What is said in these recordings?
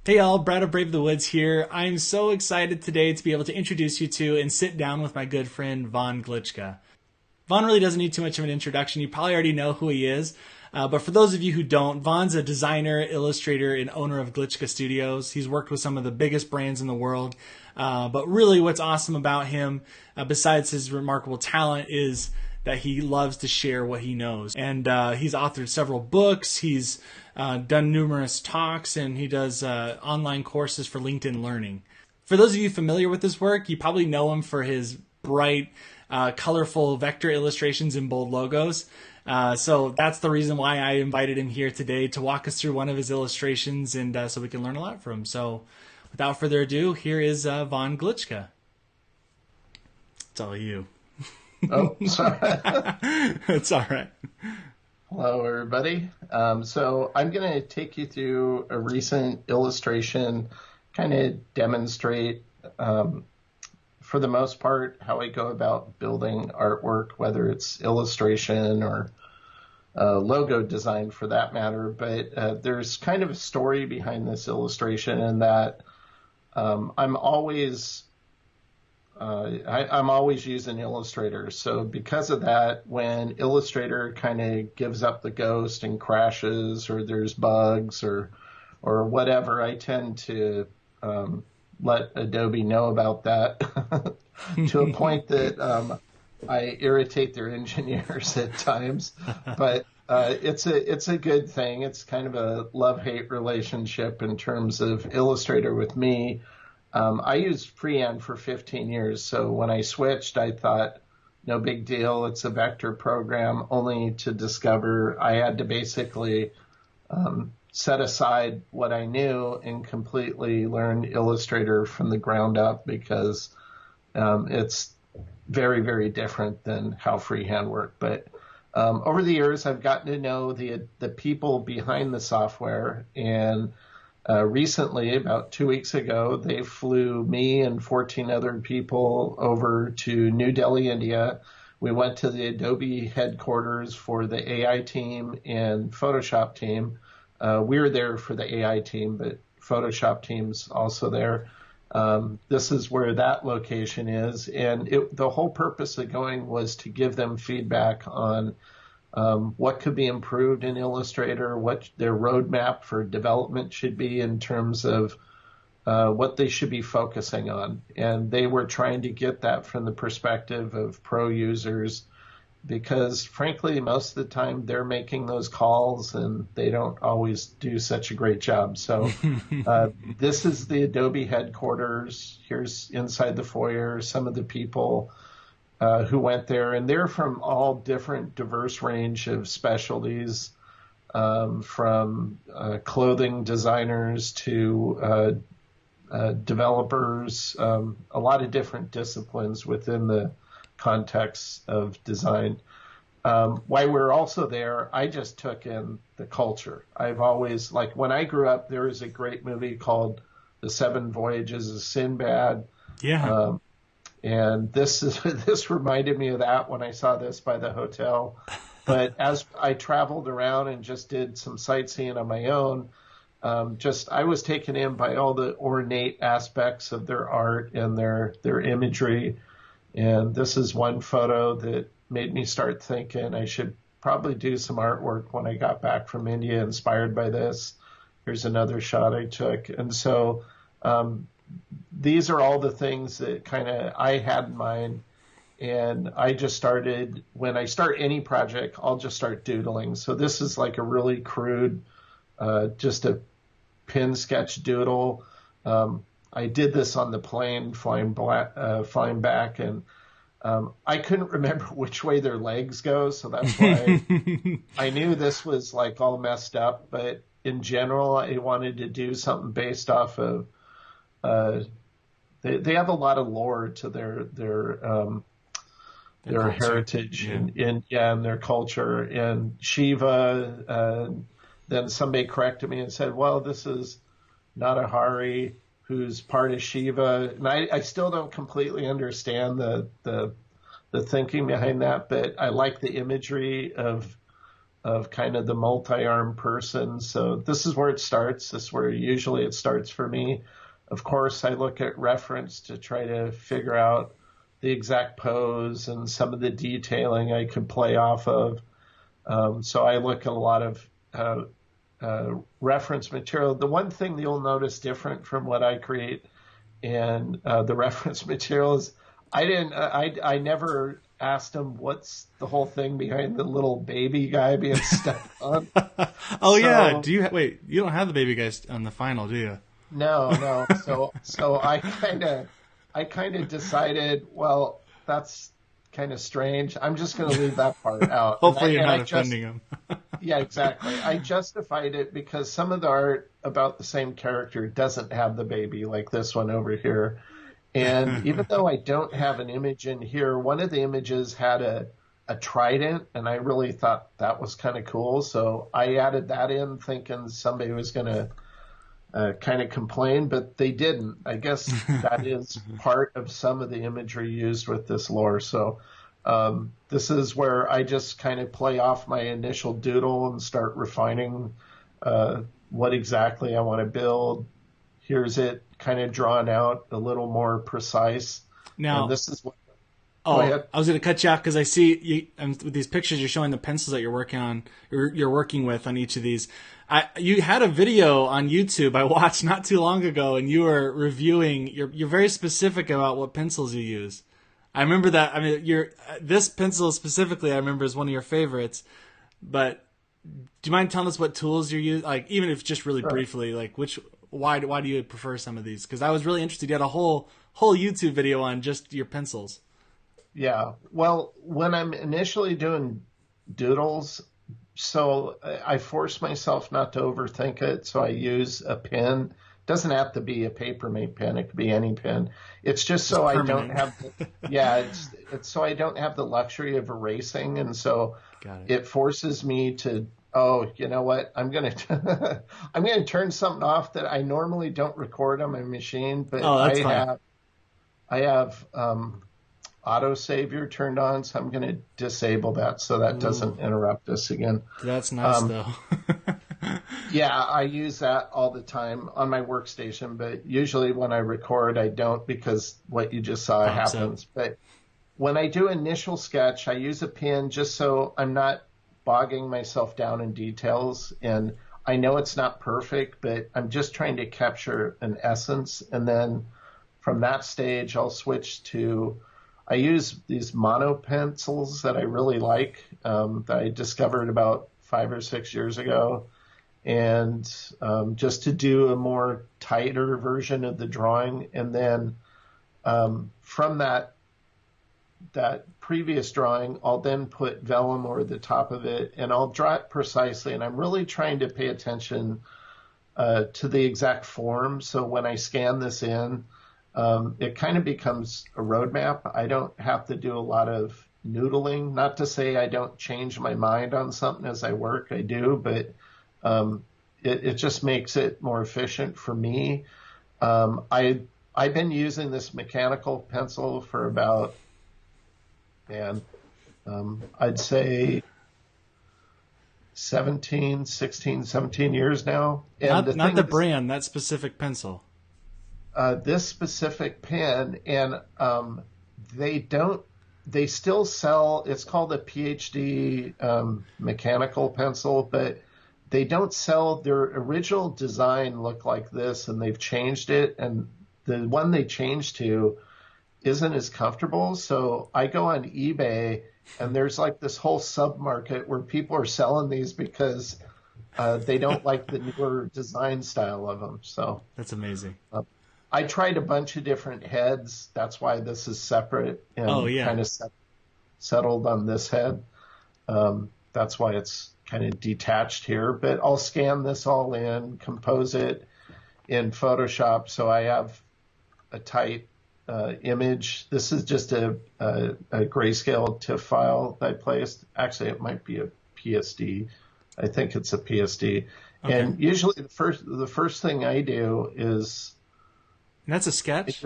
Hey all, Brad of Brave the Woods here. I'm so excited today to be able to introduce you to and sit down with my good friend Von Glitschka. Von really doesn't need too much of an introduction. You probably already know who he is. But for those of you who don't, Von's a designer, illustrator, and owner of Glitschka Studios. He's worked with some of the biggest brands in the world. But really what's awesome about him, besides his remarkable talent, is that he loves to share what he knows. And he's authored several books. He's done numerous talks, and he does online courses for LinkedIn Learning. For those of you familiar with his work, you probably know him for his bright, colorful vector illustrations and bold logos. So that's the reason why I invited him here today to walk us through one of his illustrations, and so we can learn a lot from him. So without further ado, here is Von Glitschka. It's all you. Oh, sorry. It's all right. Hello, everybody. So I'm going to take you through a recent illustration, kind of demonstrate, for the most part, how I go about building artwork, whether it's illustration or logo design for that matter. But there's kind of a story behind this illustration in that I'm always using Illustrator. So because of that, when Illustrator kind of gives up the ghost and crashes, or there's bugs or whatever, I tend to let Adobe know about that to a point that I irritate their engineers at times. But it's a good thing. It's kind of a love-hate relationship in terms of Illustrator with me. I used Freehand for 15 years, so when I switched, I thought, no big deal, it's a vector program, only to discover I had to basically set aside what I knew and completely learn Illustrator from the ground up, because it's very, very different than how Freehand worked. But over the years, I've gotten to know the people behind the software, and recently, about 2 weeks ago, they flew me and 14 other people over to New Delhi, India. We went to the Adobe headquarters for the AI team and Photoshop team. We were there for the AI team, but Photoshop team's also there. This is where that location is. And the whole purpose of going was to give them feedback on what could be improved in Illustrator, what their roadmap for development should be in terms of what they should be focusing on. And they were trying to get that from the perspective of pro users, because frankly, most of the time they're making those calls and they don't always do such a great job. So this is the Adobe headquarters. Here's inside the foyer, some of the people who went there, and they're from all different diverse range of specialties, from clothing designers to developers, a lot of different disciplines within the context of design. While we're also there, I just took in the culture. I've always, like when I grew up, there was a great movie called The Seven Voyages of Sinbad. Yeah. And this reminded me of that when I saw this by the hotel. But as I traveled around and just did some sightseeing on my own, I was taken in by all the ornate aspects of their art and their imagery. And this is one photo that made me start thinking I should probably do some artwork when I got back from India, inspired by this. Here's another shot I took. And so these are all the things that kind of I had in mind. And I just started, when I start any project, I'll just start doodling. So this is like a really crude, just a pin sketch doodle. I did this on the plane flying back, and I couldn't remember which way their legs go. So that's why I knew this was like all messed up. But in general, I wanted to do something based off of, they have a lot of lore to their heritage and their culture. And Shiva, then somebody corrected me and said, well, this is Natahari, who's part of Shiva. And I still don't completely understand the thinking behind that, but I like the imagery of of kind of the multi-armed person. So this is where it starts. This is where usually it starts for me. Of course, I look at reference to try to figure out the exact pose and some of the detailing I could play off of. So I look at a lot of reference material. The one thing that you'll notice different from what I create and the reference material is I never asked him what's the whole thing behind the little baby guy being stepped on. Oh, so, yeah. Wait, you don't have the baby guy on the final, do you? No. So I kind of decided, well, that's kind of strange. I'm just going to leave that part out. Hopefully you're not offending him. Yeah, exactly. I justified it because some of the art about the same character doesn't have the baby, like this one over here. And even though I don't have an image in here, one of the images had a trident, and I really thought that was kind of cool. So I added that in thinking somebody was going to kind of complain, but they didn't. I guess that is part of some of the imagery used with this lore. So this is where I just kind of play off my initial doodle and start refining what exactly I want to build. Here's it kind of drawn out a little more precise. Now, and this is what. Oh, I was going to cut you off because I see you, with these pictures you're showing the pencils that you're working on, you're working with on each of these. You had a video on YouTube I watched not too long ago, and you were reviewing. You're very specific about what pencils you use. I remember that. I mean, this pencil specifically, I remember is one of your favorites. But do you mind telling us what tools you use? Like, even if just really briefly, like why do you prefer some of these? Because I was really interested. You had a whole YouTube video on just your pencils. Yeah. Well, when I'm initially doing doodles, so I force myself not to overthink it. So I use a pen. It doesn't have to be a Papermate pen. It could be any pen. It's just so I don't have it's so I don't have the luxury of erasing. And so it forces me to, you know what? I'm going to turn something off that I normally don't record on my machine, but I have auto savior turned on, so I'm going to disable that so that doesn't interrupt us again. That's nice, though. Yeah, I use that all the time on my workstation, but usually when I record, I don't because what you just saw happens. But when I do initial sketch, I use a pen just so I'm not bogging myself down in details. And I know it's not perfect, but I'm just trying to capture an essence. And then from that stage, I'll switch to I use these mono pencils that I really like that I discovered about 5 or 6 years ago. And just to do a more tighter version of the drawing. And then from that previous drawing, I'll then put vellum over the top of it, and I'll draw it precisely. And I'm really trying to pay attention to the exact form. So when I scan this in, it kind of becomes a roadmap. I don't have to do a lot of noodling. Not to say I don't change my mind on something as I work. I do, but it just makes it more efficient for me. I've been using this mechanical pencil for about, I'd say 16, 17 years now. And not the brand, that specific pencil. This specific pen, and they still sell, it's called a PhD mechanical pencil, but they don't sell, their original design looked like this, and they've changed it, and the one they changed to isn't as comfortable. So I go on eBay, and there's like this whole sub-market where people are selling these because they don't like the newer design style of them. So that's amazing. I tried a bunch of different heads. That's why this is separate and kind of settled on this head. That's why it's kind of detached here. But I'll scan this all in, compose it in Photoshop, so I have a tight image. This is just a grayscale TIFF file that I placed. Actually, it might be a PSD. I think it's a PSD. Okay. And usually the first thing I do is... And that's a sketch?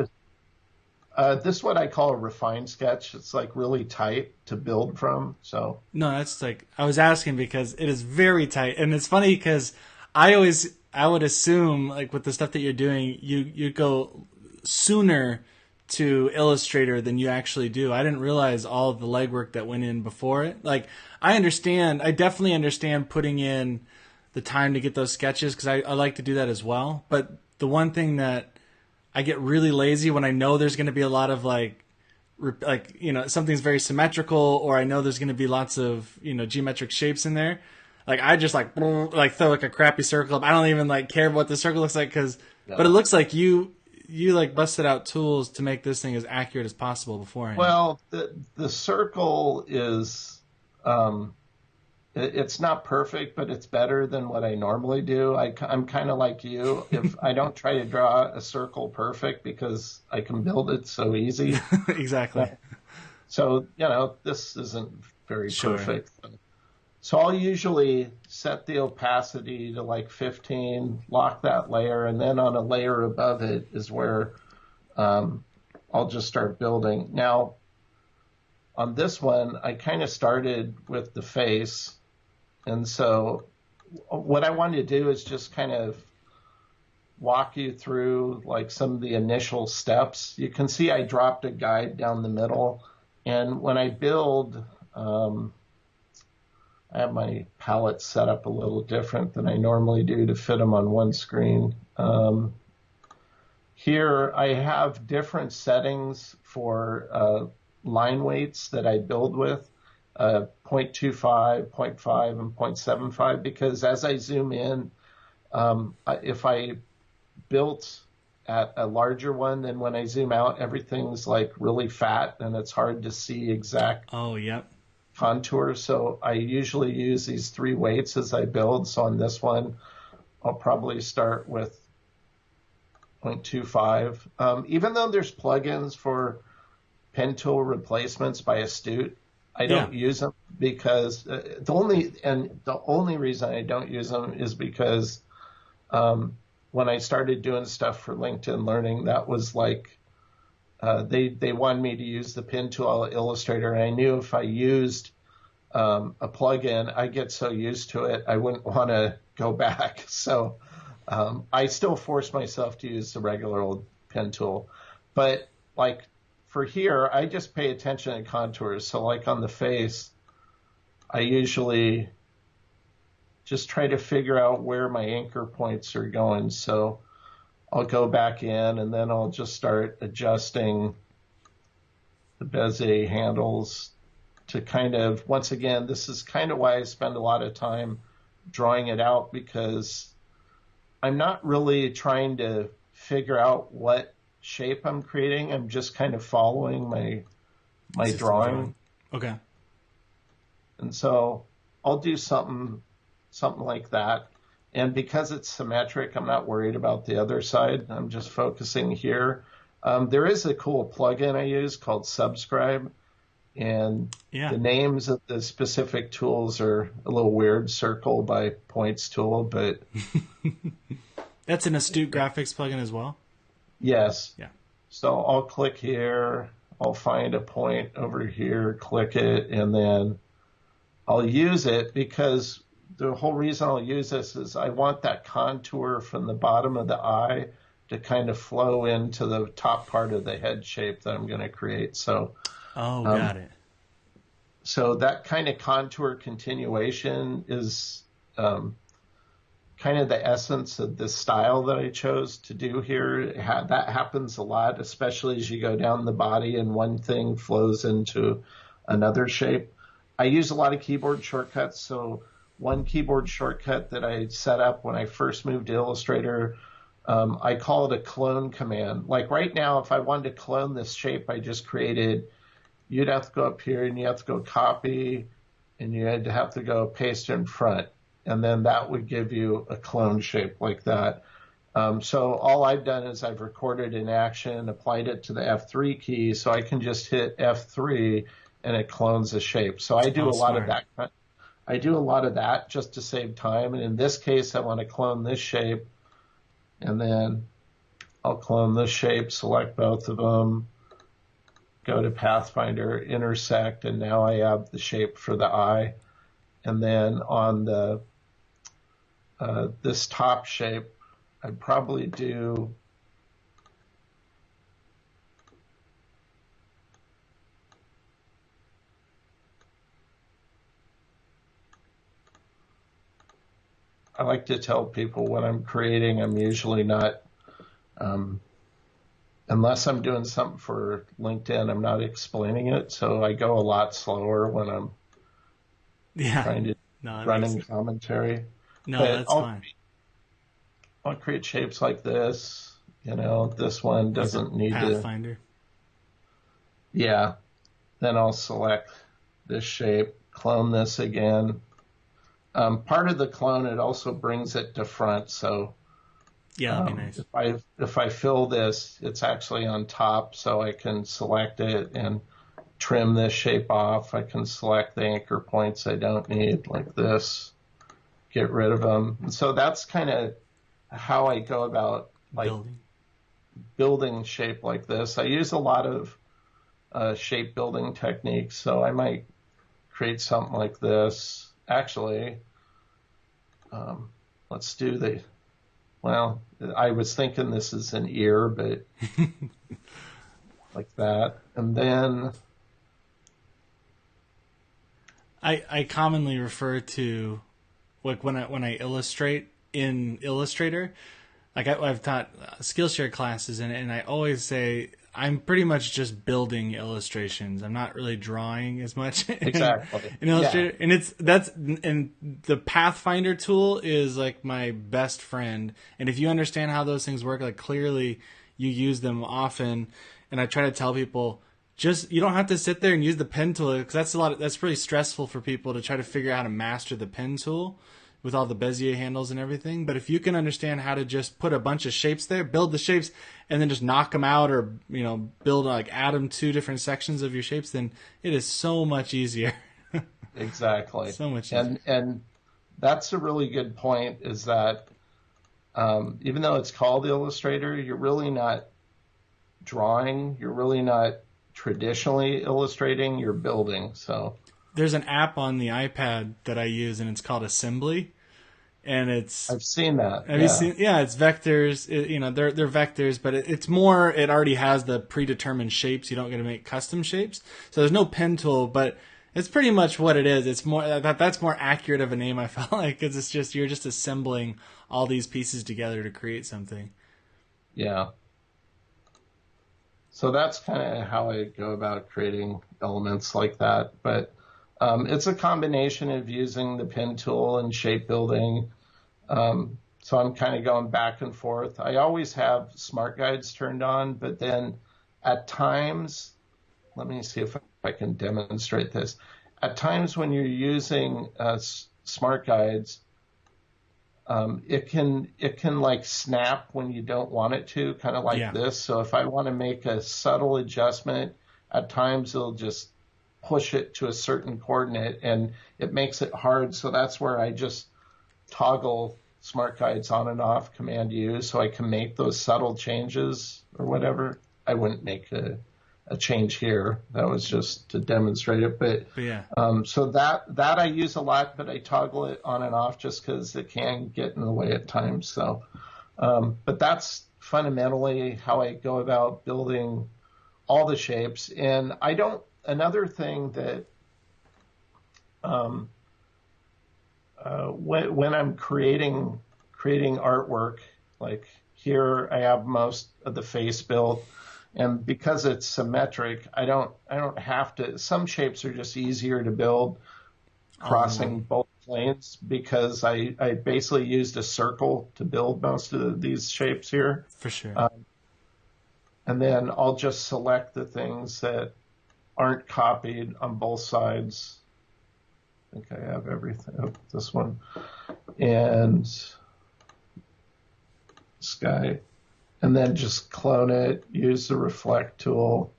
This is what I call a refined sketch. It's like really tight to build from. So No, that's like I was asking because it is very tight, and it's funny because I would assume like with the stuff that you're doing, you go sooner to Illustrator than you actually do. I didn't realize all of the legwork that went in before it. Like I definitely understand putting in the time to get those sketches because I like to do that as well. But the one thing that I get really lazy when I know there's going to be a lot of like something's very symmetrical, or I know there's going to be lots of geometric shapes in there. Like I just like throw like a crappy circle up. I don't even like care what the circle looks like but it looks like you like busted out tools to make this thing as accurate as possible beforehand. well, the circle is it's not perfect, but it's better than what I normally do. I'm kind of like you. If I don't try to draw a circle perfect because I can build it so easy. Exactly. So, this isn't very Sure. perfect. So I'll usually set the opacity to like 15, lock that layer, and then on a layer above it is where I'll just start building. Now, on this one, I kind of started with the face. And so what I wanted to do is just kind of walk you through like some of the initial steps. You can see I dropped a guide down the middle. And when I build, I have my palette set up a little different than I normally do to fit them on one screen. Here I have different settings for line weights that I build with. 0.25, 0.5, and 0.75, because as I zoom in, if I built at a larger one, then when I zoom out, everything's like really fat and it's hard to see exact contours. So I usually use these 3 weights as I build. So on this one, I'll probably start with 0.25. Even though there's plugins for pen tool replacements by Astute, I don't use them because the only reason I don't use them is because when I started doing stuff for LinkedIn Learning, that was like they wanted me to use the pen tool Illustrator, and I knew if I used a plugin, I get so used to it, I wouldn't want to go back. So I still force myself to use the regular old pen tool, but like. For here, I just pay attention to contours. So like on the face, I usually just try to figure out where my anchor points are going. So I'll go back in and then I'll just start adjusting the Bezier handles to kind of, once again, this is kind of why I spend a lot of time drawing it out, because I'm not really trying to figure out what shape I'm creating. I'm just kind of following my drawing. Okay. And so I'll do something like that. And because it's symmetric, I'm not worried about the other side. I'm just focusing here. There is a cool plugin I use called Subscribe. And the names of the specific tools are a little weird. Circle by Points tool, but that's an Astute graphics plugin as well. Yes. Yeah. So I'll click here. I'll find a point over here, click it, and then I'll use it because the whole reason I'll use this is I want that contour from the bottom of the eye to kind of flow into the top part of the head shape that I'm going to create. So, got it. So that kind of contour continuation is kind of the essence of the style that I chose to do here. That happens a lot, especially as you go down the body and one thing flows into another shape. I use a lot of keyboard shortcuts. So one keyboard shortcut that I set up when I first moved to Illustrator, I call it a clone command. Like right now, if I wanted to clone this shape I just created, you'd have to go up here and you have to go copy and you had to have to go paste in front. And then that would give you a clone shape like that. So all I've done is I've recorded an action, applied it to the F3 key, so I can just hit F3 and it clones a shape. So I do a lot of that. I do a lot of that just to save time. And in this case, I want to clone this shape, and then I'll clone this shape, select both of them, go to Pathfinder, intersect, and now I have the shape for the eye. And then on the this top shape, I'd probably do I like to tell people when I'm creating, I'm usually not, unless I'm doing something for LinkedIn, I'm not explaining it. So I go a lot slower when I'm trying to running commentary. No, but that's fine. I'll create shapes like this. This one doesn't need Pathfinder. Yeah. Then I'll select this shape, clone this again. Part of the clone, it also brings it to front. So yeah, that'd be nice. If I fill this, it's actually on top, so I can select it and trim this shape off. I can select the anchor points I don't need, like this, get rid of them. And so that's kind of how I go about building shape like this. I use a lot of shape building techniques, so I might create something like this. Actually, let's do I was thinking this is an ear, but like that. And then I commonly refer to, like, when I illustrate in Illustrator, like I've taught Skillshare classes and I always say I'm pretty much just building illustrations. I'm not really drawing as much. Exactly. In Illustrator. Yeah. And the Pathfinder tool is like my best friend. And if you understand how those things work, like clearly you use them often. And I try to tell people, you don't have to sit there and use the pen tool, because that's really stressful for people to try to figure out how to master the pen tool with all the Bezier handles and everything. But if you can understand how to just put a bunch of shapes there, build the shapes, and then just knock them out, or add them to different sections of your shapes, then it is so much easier. Exactly. So much easier. And that's a really good point, is that even though it's called Illustrator, you're really not drawing. You're really not traditionally illustrating. You're building. So there's an app on the iPad that I use, and it's called Assembly. And I've seen that. Have you seen? Yeah, it's vectors. They're vectors, but it's more. It already has the predetermined shapes. You don't get to make custom shapes, so there's no pen tool. But it's pretty much what it is. It's more that's more accurate of a name, I felt like, because it's just you're just assembling all these pieces together to create something. Yeah. So that's kind of how I go about creating elements like that. But it's a combination of using the pen tool and shape building. So I'm kind of going back and forth. I always have smart guides turned on, but then at times, let me see if I can demonstrate this. At times when you're using smart guides, it can like snap when you don't want it to, kind of like this. So if I want to make a subtle adjustment, at times it'll just push it to a certain coordinate, and it makes it hard. So that's where I just toggle smart guides on and off, Command U, so I can make those subtle changes or whatever. I wouldn't make a change here. That was just to demonstrate it. But yeah. So that I use a lot, but I toggle it on and off just because it can get in the way at times. So, but that's fundamentally how I go about building all the shapes. And another thing that when I'm creating artwork, like here I have most of the face built, and because it's symmetric, I don't have to. Some shapes are just easier to build crossing both planes, because I basically used a circle to build most of these shapes here. For sure. And then I'll just select the things that aren't copied on both sides. I think I have everything. Oh, this one. And this guy. And then just clone it, use the reflect tool,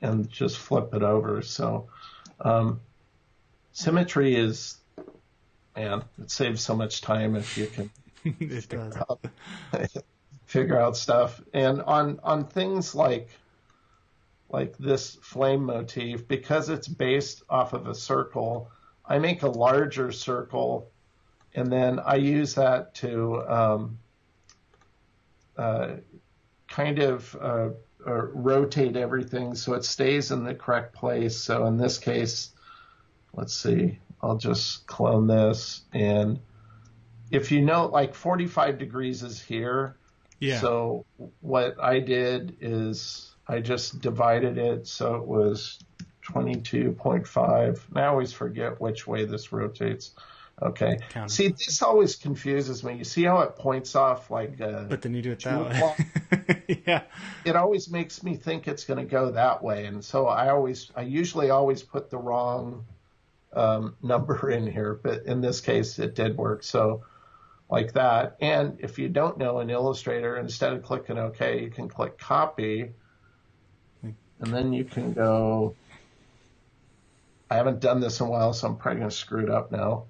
and just flip it over. So symmetry is, man, it saves so much time if you can it does. figure out stuff. And on things like like this flame motif, because it's based off of a circle, I make a larger circle, and then I use that to kind of rotate everything so it stays in the correct place. So in this case, let's see, I'll just clone this. And if you know, like 45 degrees is here. Yeah. So what I did is I just divided it so it was 22.5. And I always forget which way this rotates. Okay. Counter. See, this always confuses me. You see how it points off like but then you do it that way. Yeah. It always makes me think it's going to go that way. And so I usually always put the wrong number in here, but in this case it did work. So like that. And if you don't know in Illustrator, instead of clicking OK, you can click copy, and then you can go. I haven't done this in a while, so I'm probably going to screw it up now.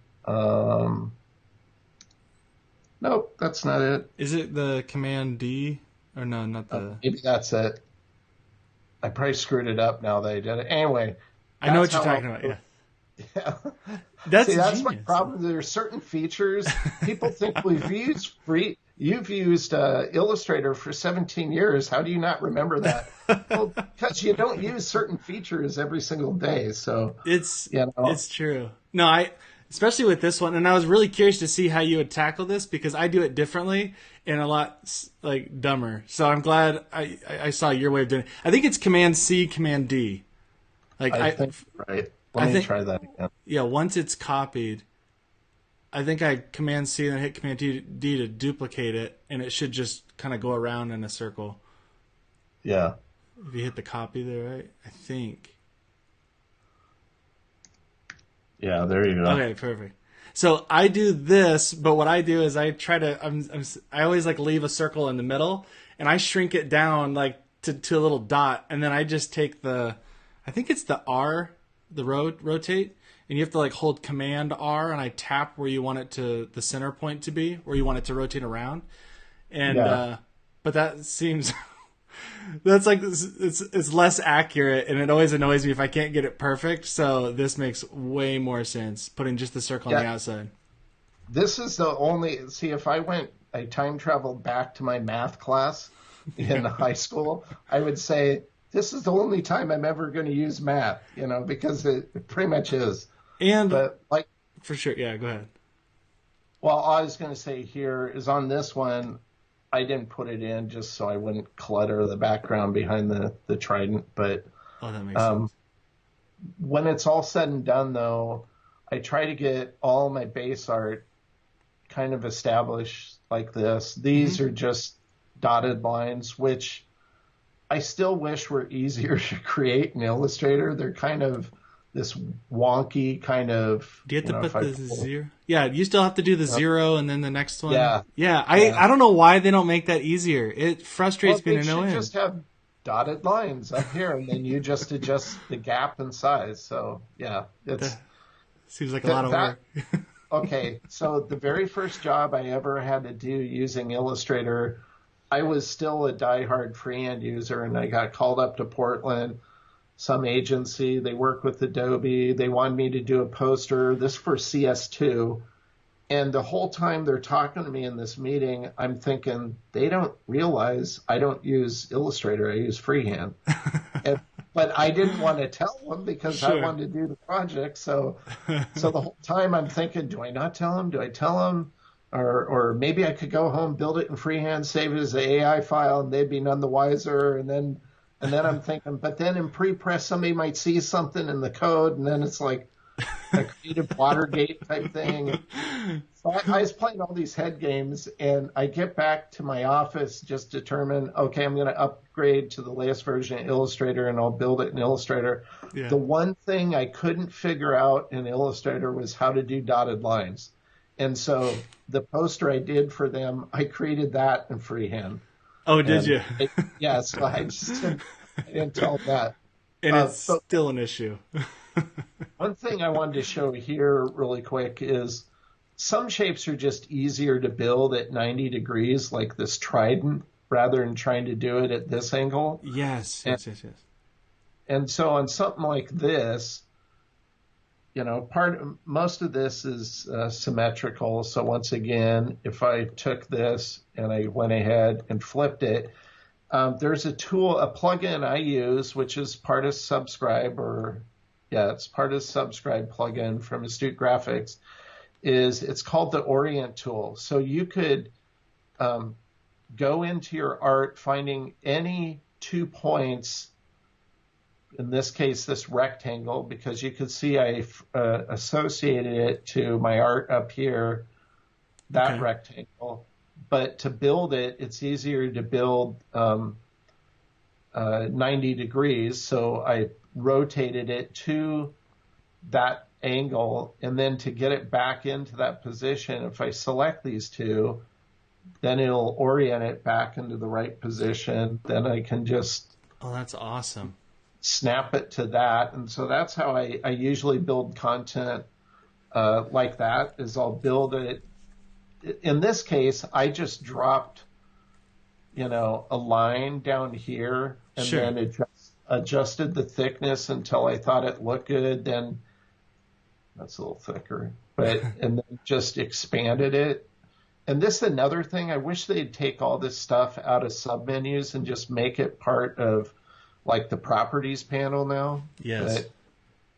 Nope, that's not it. Is it the Command D? Or no, not the... maybe that's it. I probably screwed it up now that I did it. Anyway. I know what you're talking about, yeah. Yeah. That's my problem. There are certain features. People think, well, you've used Illustrator for 17 years. How do you not remember that? Well, because you don't use certain features every single day. So it's true. No, especially with this one, and I was really curious to see how you would tackle this because I do it differently and a lot like dumber. So I'm glad I saw your way of doing it. I think it's Command C, Command D. I think right. Let me try that again. Yeah, once it's copied, I think I Command C and then hit Command D to duplicate it, and it should just kind of go around in a circle. Yeah. If you hit the copy there, right? I think. Yeah, there you go. Okay, perfect. So I do this, but what I do is I try to I always like leave a circle in the middle, and I shrink it down like to a little dot, and then I just take I think it's the R, the rotate, and you have to like hold Command R, and I tap where you want it to the center point to be, where you want it to rotate around, and but that seems. That's like it's less accurate, and it always annoys me if I can't get it perfect. So this makes way more sense, putting just the circle on the outside. This is the only if I time traveled back to my math class in high school, I would say this is the only time I'm ever going to use math, because it pretty much is. But for sure, yeah. Go ahead. Well, all I was going to say here is on this one. I didn't put it in just so I wouldn't clutter the background behind the Trident. But that makes sense. When it's all said and done, though, I try to get all my base art kind of established like this. These are just dotted lines, which I still wish were easier to create in Illustrator. They're kind of this wonky kind of... Do you have to put the zero? Yeah, you still have to do the zero and then the next one. Yeah. I don't know why they don't make that easier. It frustrates me to no end. They should just have dotted lines up here, and then you just adjust the gap in size. So, yeah. Seems like a lot of work. Okay, so the very first job I ever had to do using Illustrator, I was still a diehard freehand user, and I got called up to Portland. Some agency, they work with Adobe. They wanted me to do a poster, this for CS2. And the whole time they're talking to me in this meeting, I'm thinking, they don't realize I don't use Illustrator. I use freehand. But I didn't want to tell them because I wanted to do the project. So the whole time I'm thinking, do I not tell them? Do I tell them? Or maybe I could go home, build it in freehand, save it as an AI file, and they'd be none the wiser. And then I'm thinking, but then in pre-press, somebody might see something in the code, and then it's like a creative Watergate type thing. So I was playing all these head games, and I get back to my office, just determine, okay, I'm going to upgrade to the latest version of Illustrator, and I'll build it in Illustrator. Yeah. The one thing I couldn't figure out in Illustrator was how to do dotted lines. And so the poster I did for them, I created that in freehand. Oh, did you? So I just didn't tell that. And it's still an issue. One thing I wanted to show here really quick is some shapes are just easier to build at 90 degrees, like this Trident, rather than trying to do it at this angle. Yes. And so on something like this, most of this is symmetrical. So once again, if I took this and I went ahead and flipped it, there's a plugin I use, which is part of Subscribe, it's part of Subscribe plugin from Astute Graphics. It's called the Orient Tool. So you could go into your art, finding any 2 points. In this case, this rectangle, because you could see I associated it to my art up here, that rectangle. But to build it, it's easier to build 90 degrees. So I rotated it to that angle. And then to get it back into that position, if I select these two, then it'll orient it back into the right position. Then I can just... Oh, that's awesome. Snap it to that. And so that's how I usually build content like that, is I'll build it. In this case, I just dropped, a line down here and then adjusted the thickness until I thought it looked good. Then that's a little thicker, and then just expanded it. And this is another thing. I wish they'd take all this stuff out of submenus and just make it part of like the properties panel now. Yes. But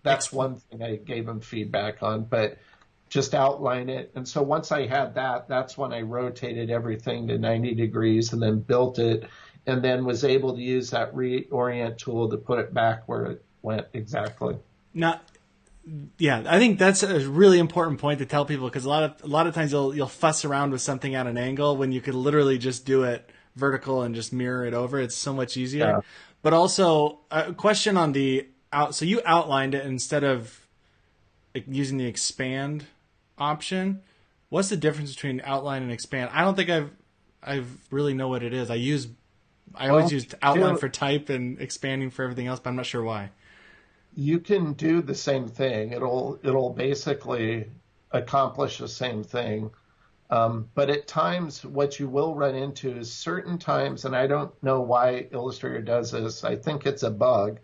that's one thing I gave them feedback on, but just outline it. And so once I had that, that's when I rotated everything to 90 degrees and then built it, and then was able to use that Orient tool to put it back where it went exactly. Now, yeah, I think that's a really important point to tell people, because a lot of times you'll fuss around with something at an angle when you could literally just do it vertical and just mirror it over. It's so much easier. Yeah. But also, a question on so you outlined it instead of using the expand option. What's the difference between outline and expand? I don't think I really know what it is. I always used outline for type and expanding for everything else, but I'm not sure why. You can do the same thing. It'll basically accomplish the same thing. But at times, what you will run into is certain times, and I don't know why Illustrator does this. I think it's a bug,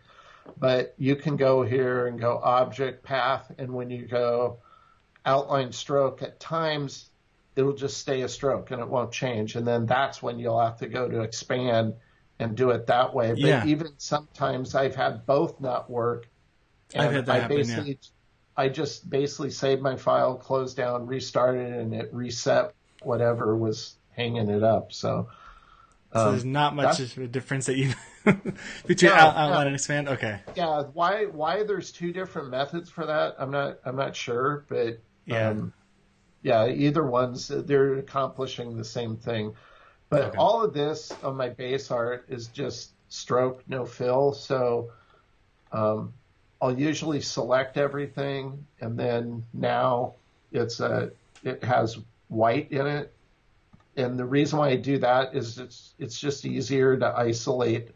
but you can go here and go object path, and when you go outline stroke, at times it'll just stay a stroke and it won't change. And then that's when you'll have to go to expand and do it that way. But even sometimes I've had both not work. And I've had that happen, I just basically saved my file, closed down, restarted, and it reset whatever was hanging it up. So there's not much of a difference that you between outline and expand. Okay. Yeah. Why there's two different methods for that? I'm not sure, but either one's, they're accomplishing the same thing. But all of this on my base art is just stroke, no fill. So I'll usually select everything, and then now it has white in it. And the reason why I do that is it's just easier to isolate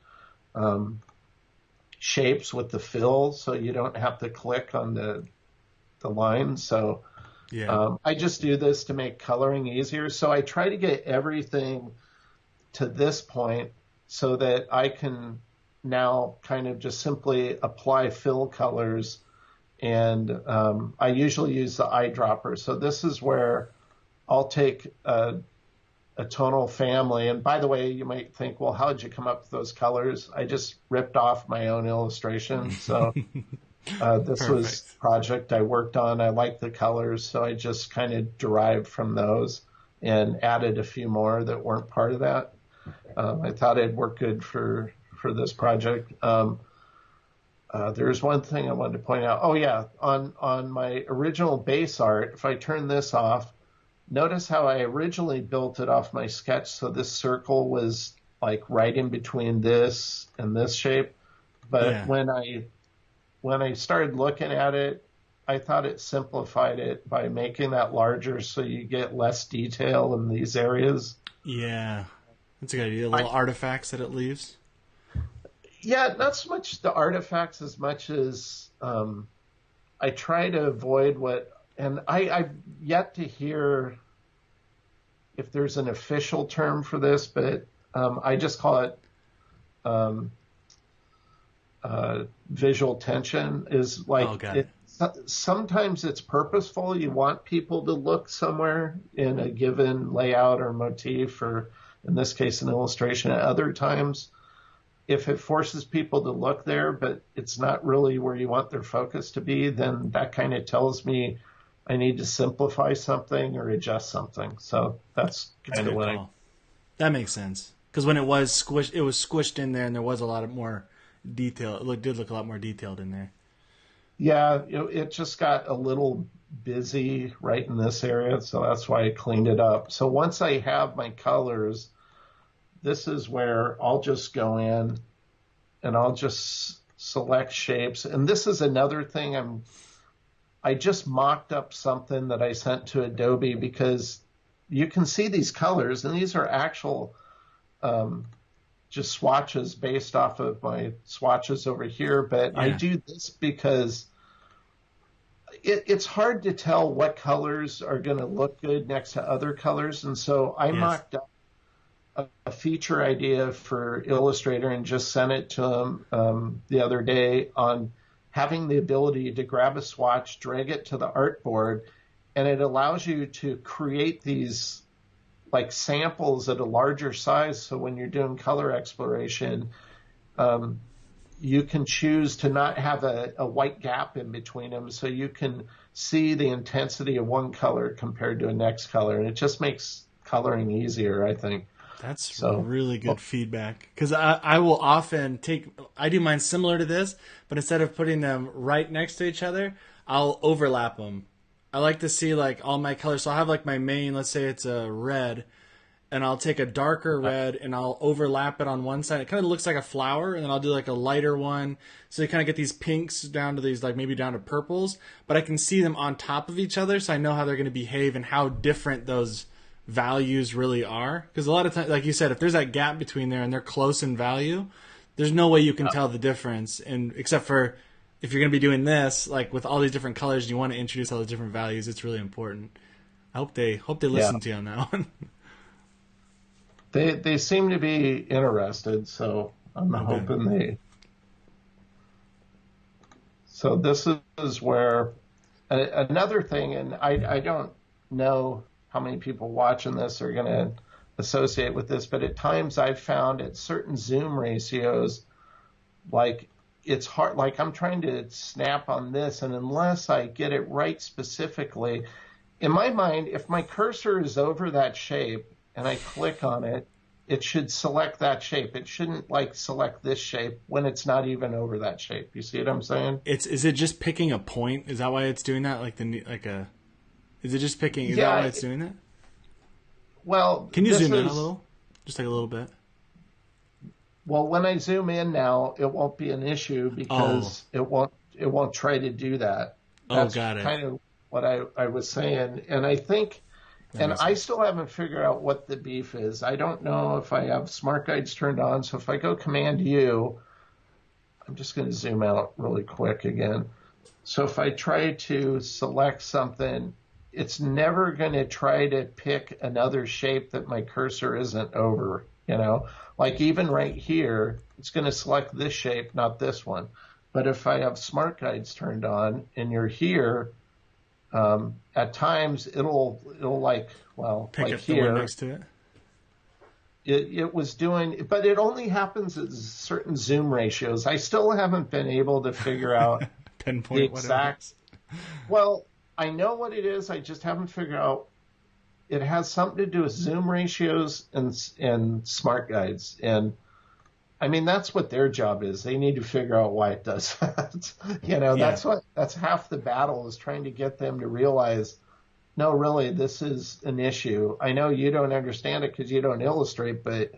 shapes with the fill, so you don't have to click on the line. So I just do this to make coloring easier. So I try to get everything to this point so that I can now kind of just simply apply fill colors. And I usually use the eyedropper. So this is where I'll take a tonal family. And by the way, you might think, well, how did you come up with those colors? I just ripped off my own illustration. So this was a project I worked on. I liked the colors, so I just kind of derived from those and added a few more that weren't part of that. I thought it'd work good for this project. There's one thing I wanted to point out. Oh yeah, on my original base art, if I turn this off, notice how I originally built it off my sketch. So this circle was like right in between this and this shape. But when I started looking at it, I thought it simplified it by making that larger so you get less detail in these areas. Yeah, that's a good idea. Little artifacts that it leaves. Yeah, not so much the artifacts as much as I try to avoid and I've yet to hear if there's an official term for this, but I just call it visual tension is like, Oh, got it. sometimes it's purposeful. You want people to look somewhere in a given layout or motif, or in this case, an illustration. At other times, if it forces people to look there, but it's not really where you want their focus to be, then that kind of tells me I need to simplify something or adjust something. So that's kind of what That makes sense. Because when it was squished in there, and there was a lot of more detail. It did look a lot more detailed in there. Yeah, it just got a little busy right in this area, so that's why I cleaned it up. So once I have my colors, this is where I'll just go in and I'll just select shapes. And this is another thing I just mocked up something that I sent to Adobe, because you can see these colors, and these are actual just swatches based off of my swatches over here. But yeah. I do this because it's hard to tell what colors are going to look good next to other colors. And so I mocked up a feature idea for Illustrator and just sent it to them the other day on having the ability to grab a swatch, drag it to the artboard, and it allows you to create these like samples at a larger size. So when you're doing color exploration, you can choose to not have a white gap in between them, so you can see the intensity of one color compared to a next color, and it just makes coloring easier, I think. That's really good feedback, because I will often I do mine similar to this, but instead of putting them right next to each other, I'll overlap them. I like to see like all my colors. So I'll have like my main, let's say it's a red, and I'll take a darker red and I'll overlap it on one side. It kind of looks like a flower, and then I'll do like a lighter one. So you kind of get these pinks down to these, like maybe down to purples, but I can see them on top of each other, so I know how they're going to behave and how different those values really are. Because a lot of times, like you said, if there's that gap between there and they're close in value, there's no way you can tell the difference. And except for if you're going to be doing this, like with all these different colors, you want to introduce all the different values. It's really important. I hope they listen to you on that one. They seem to be interested, so I'm hoping they. So this is where another thing, and I don't know how many people watching this are going to associate with this, but at times I've found at certain zoom ratios, like it's hard, like I'm trying to snap on this, and unless I get it right specifically, in my mind, if my cursor is over that shape and I click on it, it should select that shape. It shouldn't like select this shape when it's not even over that shape. You see what I'm saying? Is it just picking a point? Is that why it's doing that? Is it just picking? Is that why it's doing that? Well, can you zoom in a little? Just like a little bit. Well, when I zoom in now, it won't be an issue because it won't try to do that. That's got it. Kind of what I was saying, and I think. And I still haven't figured out what the beef is. I don't know if I have smart guides turned on. So if I go Command U, I'm just going to zoom out really quick again. So if I try to select something, it's never going to try to pick another shape that my cursor isn't over, Like even right here, it's going to select this shape, not this one. But if I have smart guides turned on and you're here, at times it'll pick like up here, the one next to it. It was doing, but it only happens at certain zoom ratios. I still haven't been able to figure out pinpoint the exact. Well, I know what it is. I just haven't figured out. It has something to do with zoom ratios and smart guides, and I mean, that's what their job is. They need to figure out why it does that. That's half the battle, is trying to get them to realize, no, really, this is an issue. I know you don't understand it because you don't illustrate, but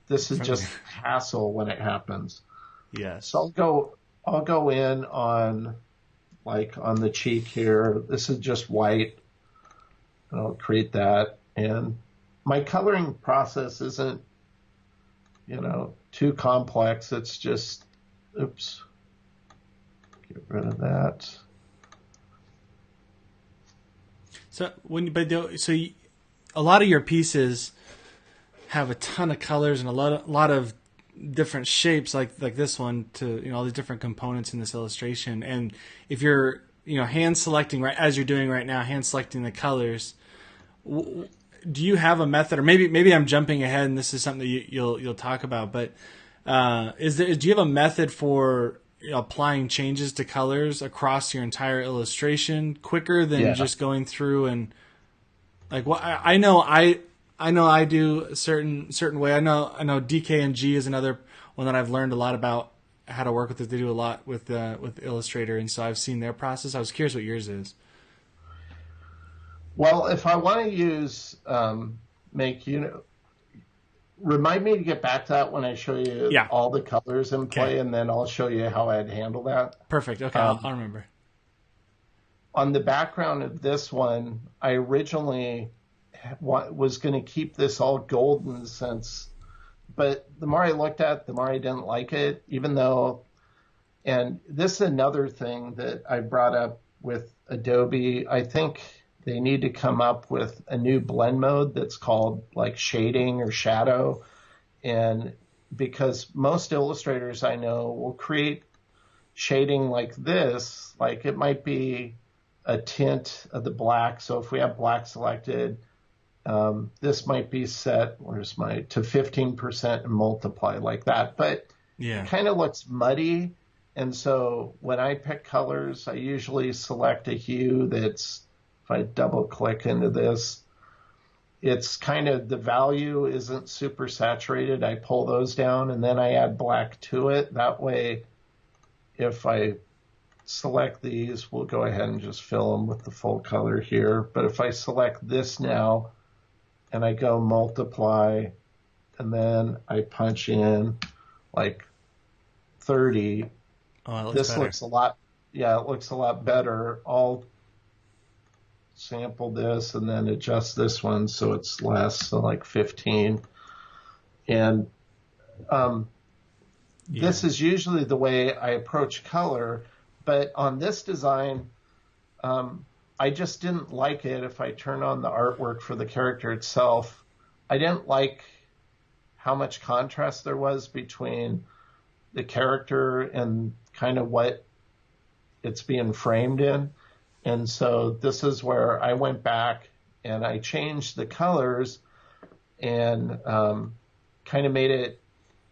this is just hassle when it happens. Yes. So I'll go in on the cheek here. This is just white. And I'll create that. And my coloring process isn't, too complex. It's just, oops, get rid of that. So a lot of your pieces have a ton of colors and a lot of different shapes like this one to, all these different components in this illustration. And if you're, hand selecting, right as you're doing right now, hand selecting the colors, do you have a method, or maybe I'm jumping ahead and this is something that you'll talk about, but do you have a method for applying changes to colors across your entire illustration quicker than just going through and like what I know I do a certain way. I know DKNG is another one that I've learned a lot about how to work with it. They do a lot with Illustrator, and so I've seen their process. I was curious what yours is. Well, if I want to use remind me to get back to that when I show you all the colors in play, and then I'll show you how I'd handle that. Perfect. Okay, I'll remember. On the background of this one, I originally was going to keep this all golden but the more I looked at it, the more I didn't like it, even though, and this is another thing that I brought up with Adobe. I think they need to come up with a new blend mode that's called like shading or shadow. And because most illustrators I know will create shading like this, like it might be a tint of the black. So if we have black selected, this might be set, to 15% and multiply like that. But it kind of looks muddy. And so when I pick colors, I usually select a hue that's, if I double click into this, it's kind of, the value isn't super saturated. I pull those down and then I add black to it. That way, if I select these, we'll go ahead and just fill them with the full color here. But if I select this now and I go multiply and then I punch in like 30, this better. Looks a lot, it looks a lot better. I'll sample this and then adjust this one so it's less, so like 15. And this is usually the way I approach color, but on this design, I just didn't like it. If I turn on the artwork for the character itself, I didn't like how much contrast there was between the character and kind of what it's being framed in. And so this is where I went back and I changed the colors and kind of made it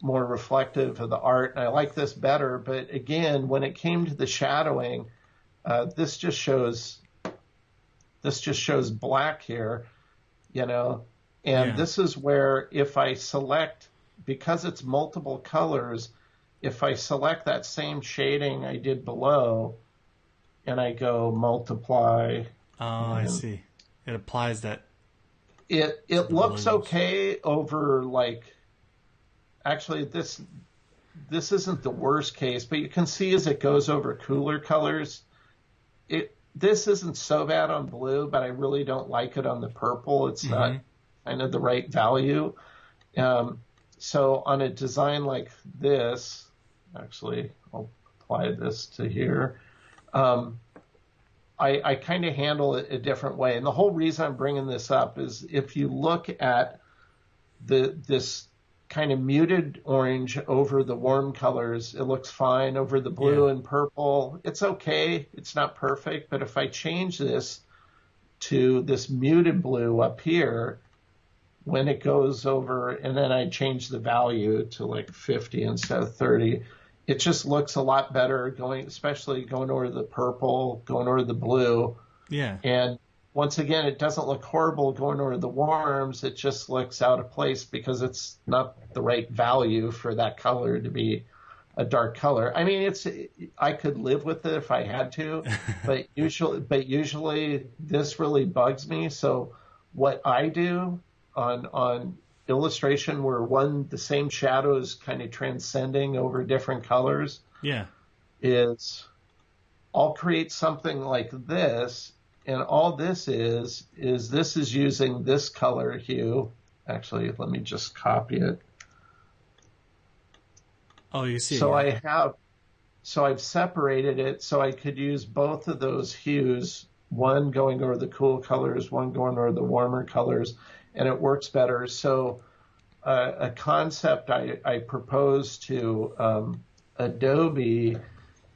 more reflective of the art. And I like this better. But again, when it came to the shadowing, this just shows black here, and this is where if I select, because it's multiple colors, if I select that same shading I did below, and I go multiply. Oh, I see. It applies that. It looks okay over actually this isn't the worst case, but you can see as it goes over cooler colors, this isn't so bad on blue, but I really don't like it on the purple. It's not kind of the right value. So on a design like this, actually, I'll apply this to here. I kind of handle it a different way. And the whole reason I'm bringing this up is if you look at this kind of muted orange over the warm colors, it looks fine. Over the blue and purple, it's okay. It's not perfect. But if I change this to this muted blue up here, when it goes over, and then I change the value to like 50 instead of 30, it just looks a lot better especially going over the purple, going over the blue. Yeah. And once again, it doesn't look horrible going over the warms. It just looks out of place because it's not the right value for that color to be a dark color. I mean, I could live with it if I had to, but usually this really bugs me. So what I do on illustration where the same shadow is kind of transcending over different colors, is I'll create something like this, and all this is using this color hue. Actually, let me just copy it. Oh, you see. So I've separated it so I could use both of those hues, one going over the cool colors, one going over the warmer colors, and it works better. So a concept I proposed to Adobe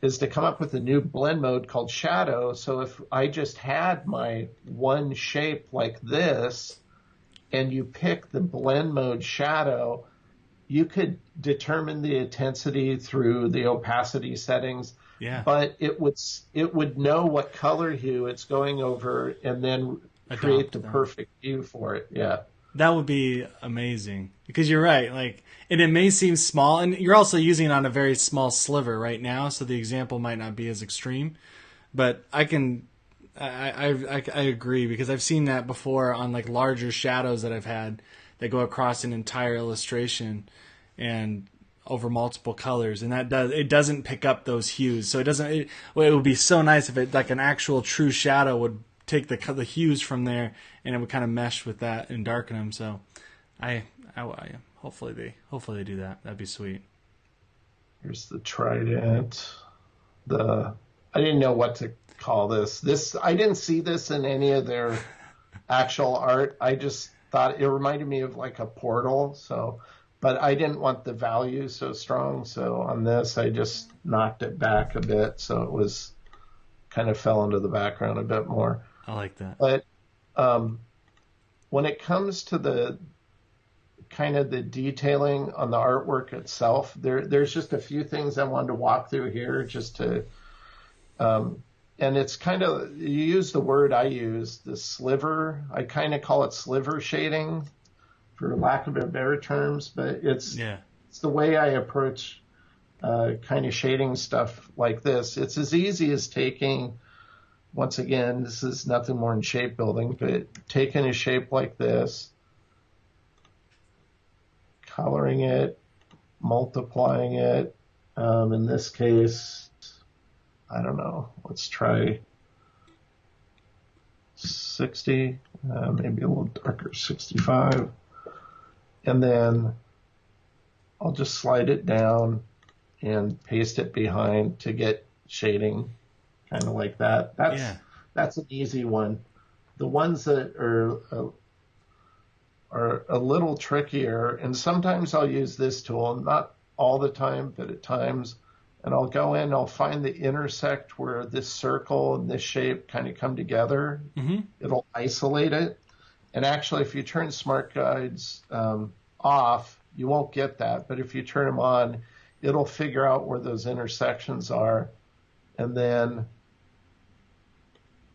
is to come up with a new blend mode called shadow. So if I just had my one shape like this, and you pick the blend mode shadow, you could determine the intensity through the opacity settings. Yeah. But it would know what color hue it's going over and then create the perfect hue for it. Yeah. That would be amazing, because you're right. Like, and it may seem small, and you're also using it on a very small sliver right now, so the example might not be as extreme. But I agree, because I've seen that before on like larger shadows that I've had that go across an entire illustration and over multiple colors, and it doesn't pick up those hues. So it would be so nice if it, like an actual true shadow, would take the hues from there, and it would kind of mesh with that and darken them. So I hopefully they do that. That'd be sweet. Here's the Trident. I didn't know what to call this. I didn't see this in any of their actual art. I just thought it reminded me of like a portal. So, but I didn't want the value so strong. So on this, I just knocked it back a bit, so it was kind of fell into the background a bit more. I like that. But when it comes to the kind of the detailing on the artwork itself, there's just a few things I wanted to walk through here, just to, and it's kind of, you use the word I use, the sliver. I kind of call it sliver shading, for lack of a better terms, but it's the way I approach kind of shading stuff like this. It's as easy as taking, once again, this is nothing more than shape building, but taking a shape like this, coloring it, multiplying it. In this case, I don't know, let's try 60, maybe a little darker, 65. And then I'll just slide it down and paste it behind to get shading. Kind of like that. That's an easy one. The ones that are a little trickier, and sometimes I'll use this tool, not all the time, but at times, and I'll go in, I'll find the intersect where this circle and this shape kind of come together. Mm-hmm. It'll isolate it. And actually, if you turn Smart Guides off, you won't get that. But if you turn them on, it'll figure out where those intersections are. And then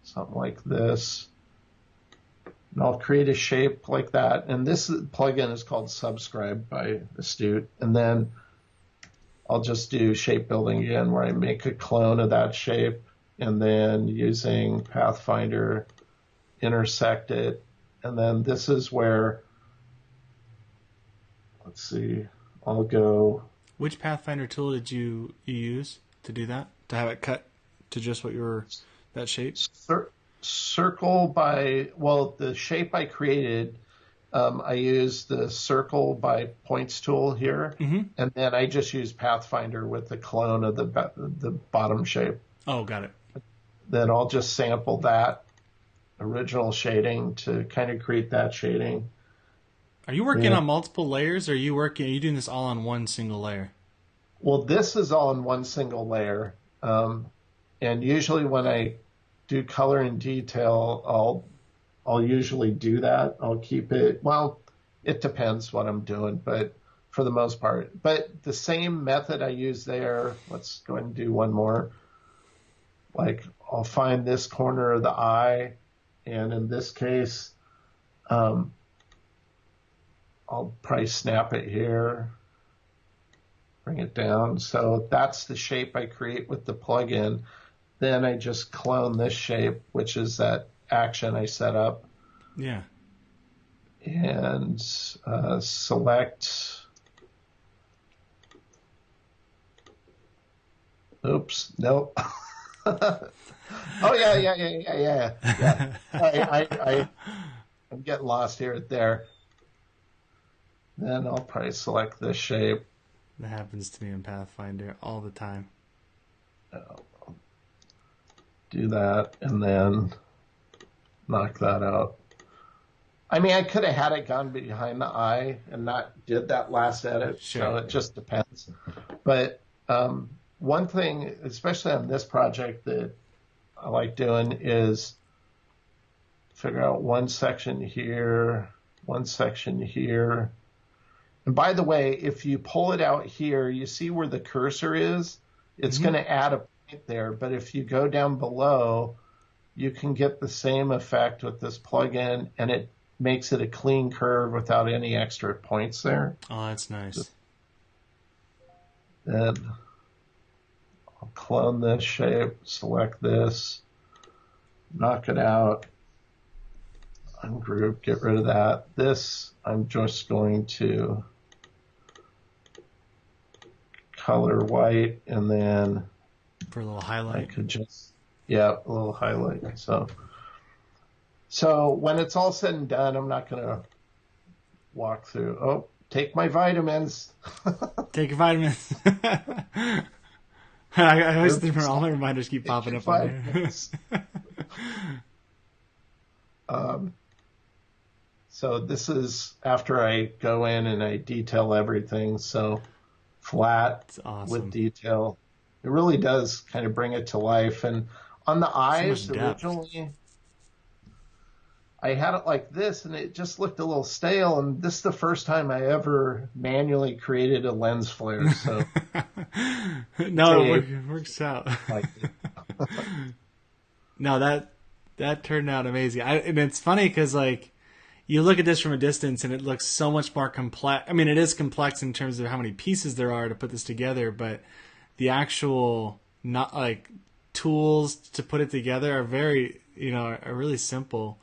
something like this. And I'll create a shape like that. And this plugin is called Subscribe by Astute. And then I'll just do shape building again, where I make a clone of that shape, and then using Pathfinder, intersect it. And then this is where, let's see, I'll go. Which Pathfinder tool did you use to do that? To have it cut to just what that shape? Circle by, well, the shape I created, I used the circle by points tool here, mm-hmm. and then I just use Pathfinder with the clone of the bottom shape. Oh, got it. Then I'll just sample that original shading to kind of create that shading. Are you working on multiple layers, or are you doing this all on one single layer? Well, this is all in one single layer. And usually when I do color and detail, I'll usually do that. I'll keep it, well, it depends what I'm doing, but for the most part. But the same method I use there, let's go ahead and do one more. Like, I'll find this corner of the eye, and in this case, I'll probably snap it here, bring it down. So that's the shape I create with the plugin. Then I just clone this shape, which is that action I set up. Yeah. And select. Oops, nope. Oh yeah. I'm getting lost here and there. Then I'll probably select this shape. That happens to me in Pathfinder all the time. I'll do that and then knock that out. I mean, I could have had it gone behind the eye and not did that last edit. So Sure. it just depends. But one thing, especially on this project, that I like doing is figure out one section here, one section here. And by the way, if you pull it out here, you see where the cursor is? It's going to add a point there. But if you go down below, you can get the same effect with this plugin, and it makes it a clean curve without any extra points there. Oh, that's nice. Then I'll clone this shape, select this, knock it out, ungroup, get rid of that. This, I'm just going to color white, and then For a little I highlight. could just, yeah, a little highlight. So when it's all said and done, I'm not going to walk through. Oh, take my vitamins. Take your vitamins. I always think all my reminders keep popping up on there. So this is after I go in and I detail everything. So flat Awesome. with detail. It really does kind of bring it to life. And on the eyes, originally, I had it like this, and it just looked a little stale. And this is the first time I ever manually created a lens flare. So no, it works out. Like No, that turned out amazing. And it's funny because like you look at this from a distance and it looks so much more complex. I mean, it is complex in terms of how many pieces there are to put this together, but the actual not like tools to put it together are very, are really simple.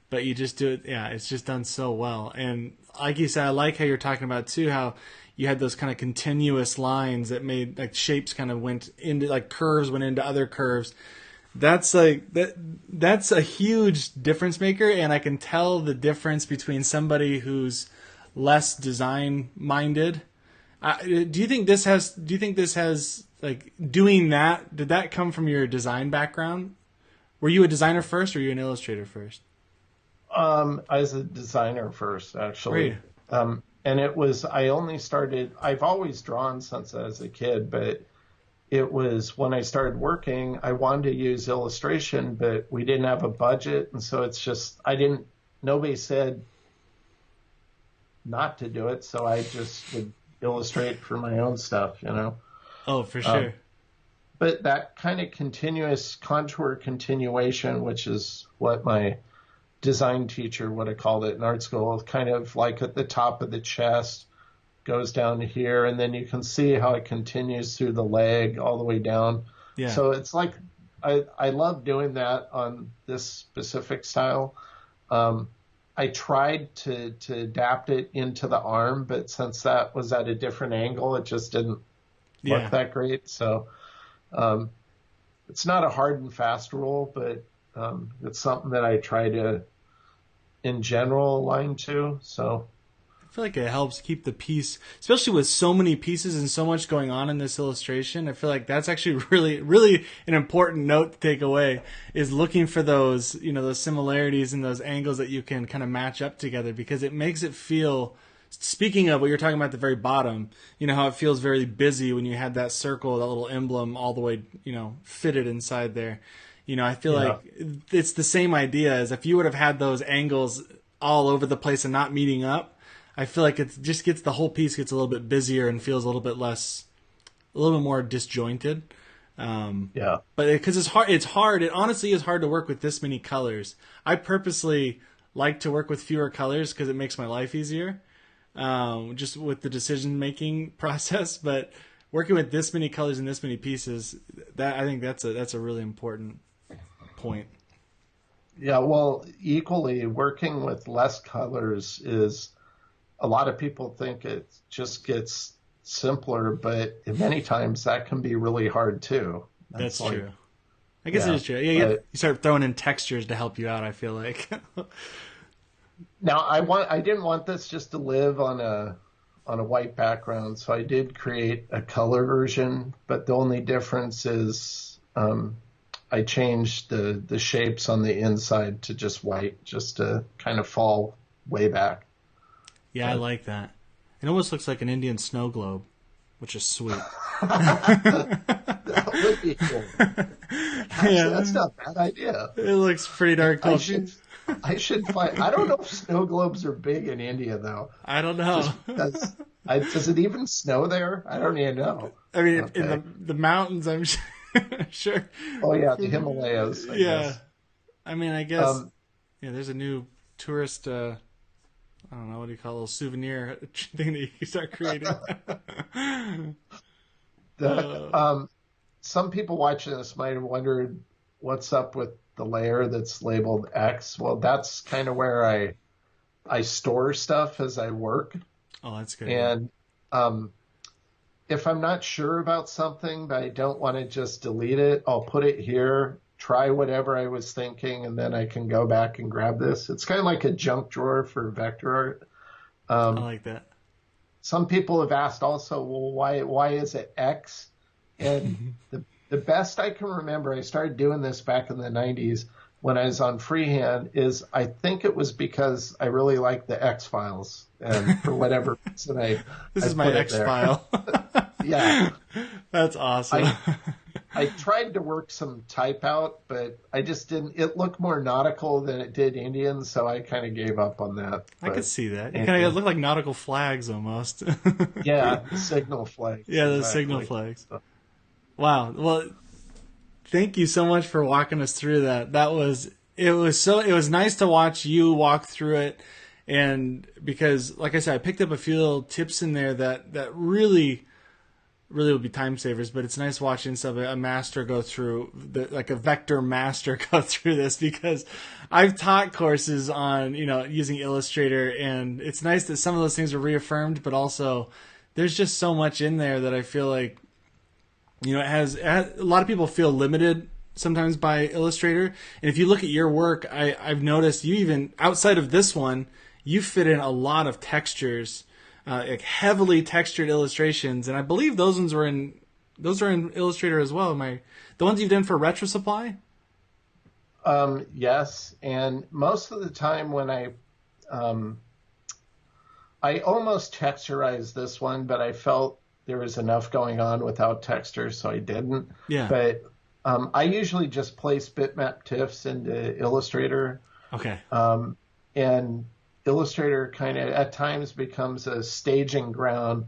But you just do it, yeah, it's just done so well. And like you said, I like how you're talking about too, how you had those kind of continuous lines that made like shapes kind of went into like curves went into other curves. That's like that's a huge difference maker, and I can tell the difference between somebody who's less design minded. Do you think this has like doing that? Did that come from your design background? Were you a designer first, or were you an illustrator first? I was a designer first, actually. Great. And I've always drawn since I was a kid, but it was when I started working, I wanted to use illustration, but we didn't have a budget. And so it's just, nobody said not to do it. So I just would illustrate for my own stuff, Oh, for sure. But that kind of continuous contour continuation, which is what my design teacher would have called it in art school, kind of like at the top of the chest, goes down to here, and then you can see how it continues through the leg all the way down. Yeah. So it's like I love doing that on this specific style. I tried to adapt it into the arm, but since that was at a different angle, it just didn't look that great. So it's not a hard and fast rule, but it's something that I try to, in general, align to. So I feel like it helps keep the piece, especially with so many pieces and so much going on in this illustration. I feel like that's actually really, really an important note to take away, is looking for those, those similarities and those angles that you can kind of match up together, because it makes it feel, speaking of what you're talking about at the very bottom, how it feels very busy when you had that circle, that little emblem all the way, fitted inside there. I feel like it's the same idea as if you would have had those angles all over the place and not meeting up. I feel like it just gets, the whole piece gets a little bit busier and feels a little bit more disjointed. But because it's hard. It honestly is hard to work with this many colors. I purposely like to work with fewer colors because it makes my life easier, just with the decision making process. But working with this many colors and this many pieces, I think that's a really important point. Yeah, well, equally, working with less colors is, a lot of people think it just gets simpler, but many times that can be really hard too. That's true. I guess it is true. Yeah, you start throwing in textures to help you out, I feel like. Now, I didn't want this just to live on a white background, so I did create a color version, but the only difference is I changed the shapes on the inside to just white, just to kind of fall way back. Yeah, I like that. It almost looks like an Indian snow globe, which is sweet. That would be cool. Actually, that's not a bad idea. It looks pretty darn cool. I should find. I don't know if snow globes are big in India, though. I don't know. Does it even snow there? I don't even know. I mean, in the mountains, I'm sure. Oh yeah, the Himalayas. I guess. I mean, I guess. There's a new tourist. I don't know, what do you call it, a little souvenir thing that you can start creating. Some people watching this might have wondered what's up with the layer that's labeled X. Well, that's kind of where I store stuff as I work. Oh, that's good. And if I'm not sure about something, but I don't want to just delete it, I'll put it here, try whatever I was thinking, and then I can go back and grab this. It's kind of like a junk drawer for vector art. I like that. Some people have asked also, well, why is it X? And the best I can remember, I started doing this back in the 90s when I was on freehand, is I think it was because I really like the X files. And for whatever reason, This is my X file. Yeah. That's awesome. I tried to work some type out, but I just didn't. It looked more nautical than it did Indian, so I kind of gave up on that. I could see that. It kind of looked like nautical flags almost. Yeah, the signal flags. Yeah, the signal flags. Wow. Well, thank you so much for walking us through that. It was nice to watch you walk through it, and because, like I said, I picked up a few little tips in there that really would be time savers, but it's nice watching a master go through, like a vector master go through this, because I've taught courses on, using Illustrator, and it's nice that some of those things are reaffirmed, but also there's just so much in there that I feel like, it has a lot of people feel limited sometimes by Illustrator. And if you look at your work, I've noticed you even, outside of this one, you fit in a lot of textures, like heavily textured illustrations, and I believe those are in Illustrator as well. The ones you've done for Retro Supply? Yes, and most of the time when I almost texturized this one, but I felt there was enough going on without texture, so I didn't. Yeah. But I usually just place bitmap TIFFs into Illustrator. Okay. And Illustrator kind of at times becomes a staging ground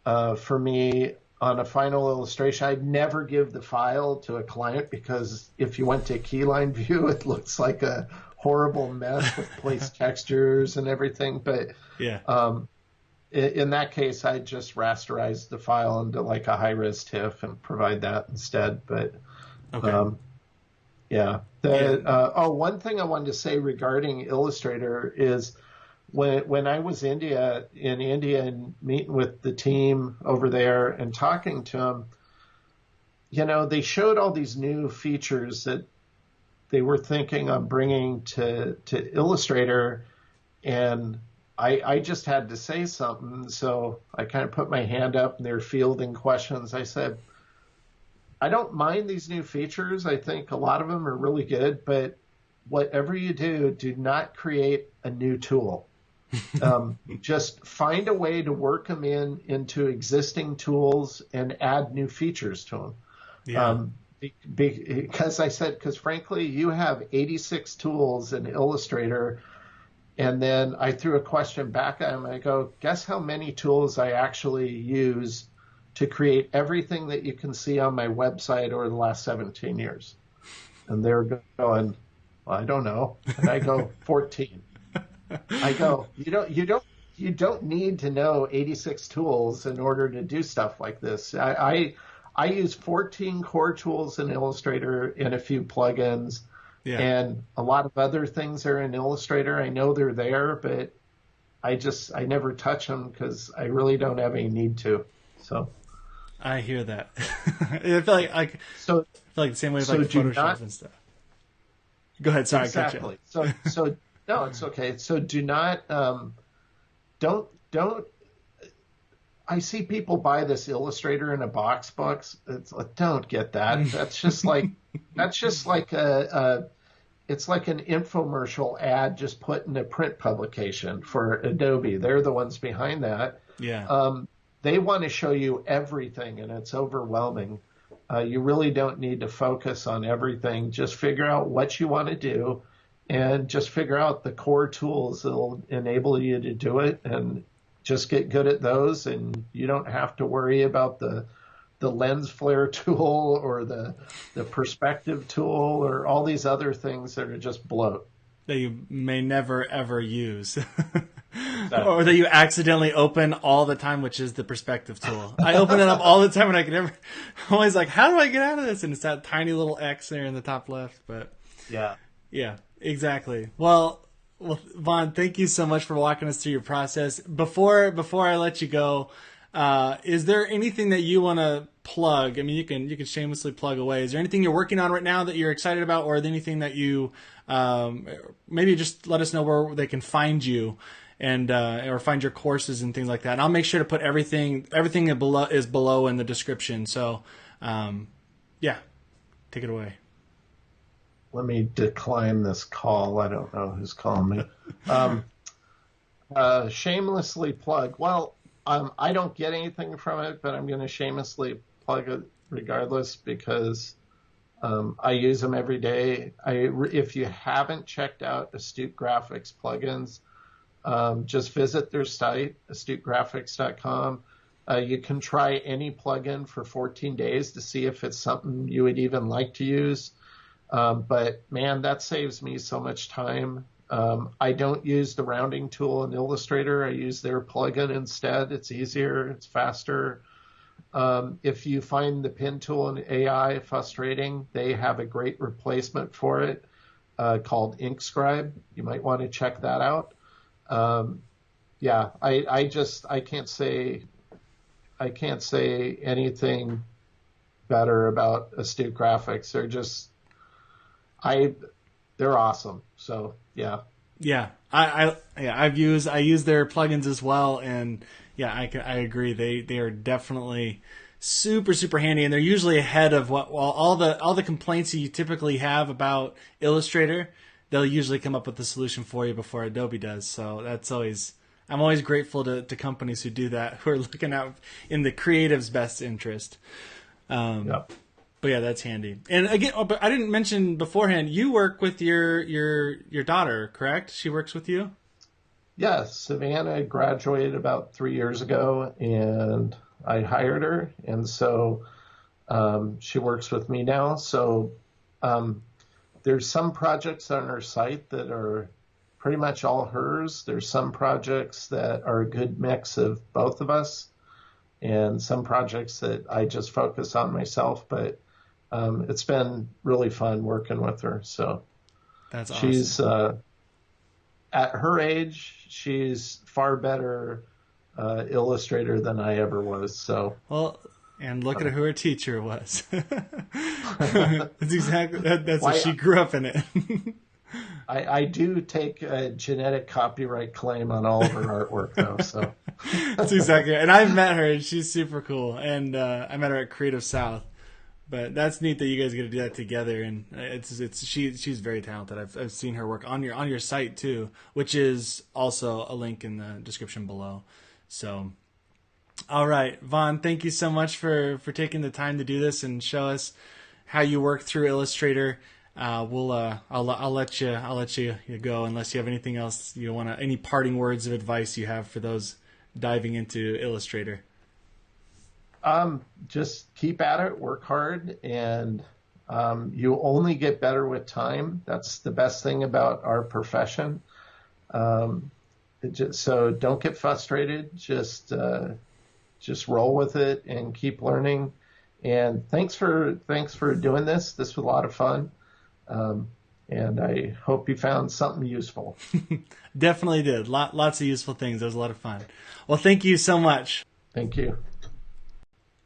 for me on a final illustration. I'd never give the file to a client, because if you went to keyline view, it looks like a horrible mess with placed textures and everything. But yeah. In that case, I just rasterize the file into like a high-res TIFF and provide that instead. But okay. Yeah. One thing I wanted to say regarding Illustrator is when I was in India and meeting with the team over there and talking to them, they showed all these new features that they were thinking of bringing to Illustrator, and I just had to say something. So I kind of put my hand up, and they're fielding questions. I said, I don't mind these new features. I think a lot of them are really good, but whatever you do not create a new tool. Just find a way to work them into existing tools and add new features to them. Yeah. Because frankly, you have 86 tools in Illustrator, and then I threw a question back at him. I go, guess how many tools I actually use to create everything that you can see on my website over the last 17 years. And they're going, well, I don't know. And I go, 14. I go, you don't need to know 86 tools in order to do stuff like this. I use 14 core tools in Illustrator and a few plugins. Yeah. And a lot of other things are in Illustrator. I know they're there, but I never touch them because I really don't have any need to. So I hear that. I feel like the same way with like Photoshop and stuff. Go ahead. Sorry, exactly. I got you. So no, it's okay. So do not don't. I see people buy this Illustrator in a box. It's like, don't get that. That's just like it's like an infomercial ad just put in a print publication for Adobe. They're the ones behind that. Yeah. They want to show you everything, and it's overwhelming. You really don't need to focus on everything. Just figure out what you want to do, and just figure out the core tools that'll enable you to do it, and just get good at those. And you don't have to worry about the lens flare tool or the perspective tool or all these other things that are just bloat. That you may never, ever use. Or that you accidentally open all the time, which is the perspective tool. I open it up all the time and I'm always like, how do I get out of this? And it's that tiny little X there in the top left. But yeah, exactly. Well, Vaughn, thank you so much for walking us through your process. Before I let you go, is there anything that you want to plug? I mean, you can shamelessly plug away. Is there anything you're working on right now that you're excited about, or anything that you maybe just let us know where they can find you and or find your courses and things like that. And I'll make sure to put everything is below in the description. So yeah, take it away. Let me decline this call. I don't know who's calling me. Shamelessly plug. Well, I don't get anything from it, but I'm going to shamelessly plug it regardless because I use them every day. If you haven't checked out Astute Graphics plugins, just visit their site, astutegraphics.com. You can try any plugin for 14 days to see if it's something you would even like to use. But man, that saves me so much time. I don't use the rounding tool in Illustrator. I use their plugin instead. It's easier. It's faster. If you find the pen tool in AI frustrating, they have a great replacement for it called InkScribe. You might want to check that out. I can't say anything better about Astute Graphics. They're awesome. So yeah. I use their plugins as well, and yeah, I agree. They are definitely super handy, and they're usually ahead of all the complaints that you typically have about Illustrator. They'll usually come up with the solution for you before Adobe does. So I'm always grateful to companies who do that, who are looking out in the creative's best interest. Yep. But yeah, that's handy. And again, but I didn't mention beforehand, you work with your daughter, correct? She works with you? Yes. Savannah graduated about 3 years ago, and I hired her. And so she works with me now. So there's some projects on our site that are pretty much all hers. There's some projects that are a good mix of both of us, and some projects that I just focus on myself. But it's been really fun working with her. So that's awesome. She's at her age, she's far better illustrator than I ever was. So well, and look at who her teacher was. That's exactly that's what she grew up in it. I do take a genetic copyright claim on all of her artwork, though. So that's exactly right. And I've met her, and she's super cool. And I met her at Creative South. But that's neat that you guys get to do that together, and she's very talented. I've seen her work on your site too, which is also a link in the description below. So, all right, Vaughn, thank you so much for taking the time to do this and show us how you work through Illustrator. I'll let you go unless you have anything else you want any parting words of advice you have for those diving into Illustrator. Just keep at it, work hard, and you only get better with time. That's the best thing about our profession. So don't get frustrated. Just roll with it and keep learning. And thanks for doing this. This was a lot of fun. And I hope you found something useful. Definitely did. Lots of useful things. It was a lot of fun. Well, thank you so much. Thank you.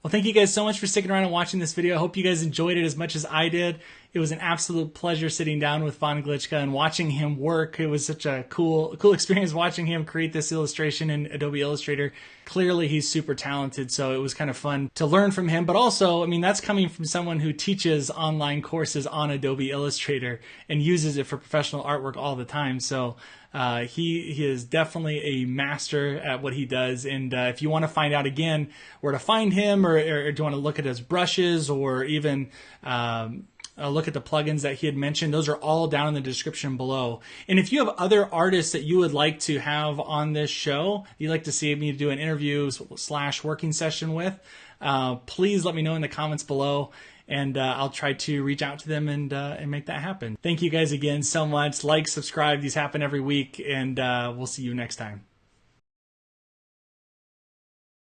Well, thank you guys so much for sticking around and watching this video. I hope you guys enjoyed it as much as I did. It was an absolute pleasure sitting down with Von Glitschka and watching him work. It was such a cool experience watching him create this illustration in Adobe Illustrator. Clearly, he's super talented, so it was kind of fun to learn from him. But also, I mean, that's coming from someone who teaches online courses on Adobe Illustrator and uses it for professional artwork all the time. So he is definitely a master at what he does. And if you want to find out again where to find him, or do you want to look at his brushes, or even look at the plugins that he had mentioned, those are all down in the description below. And if you have other artists that you would like to have on this show, you'd like to see me do an interview / working session with, please let me know in the comments below, and I'll try to reach out to them and make that happen. Thank you guys again so much. Like, subscribe. These happen every week, and we'll see you next time.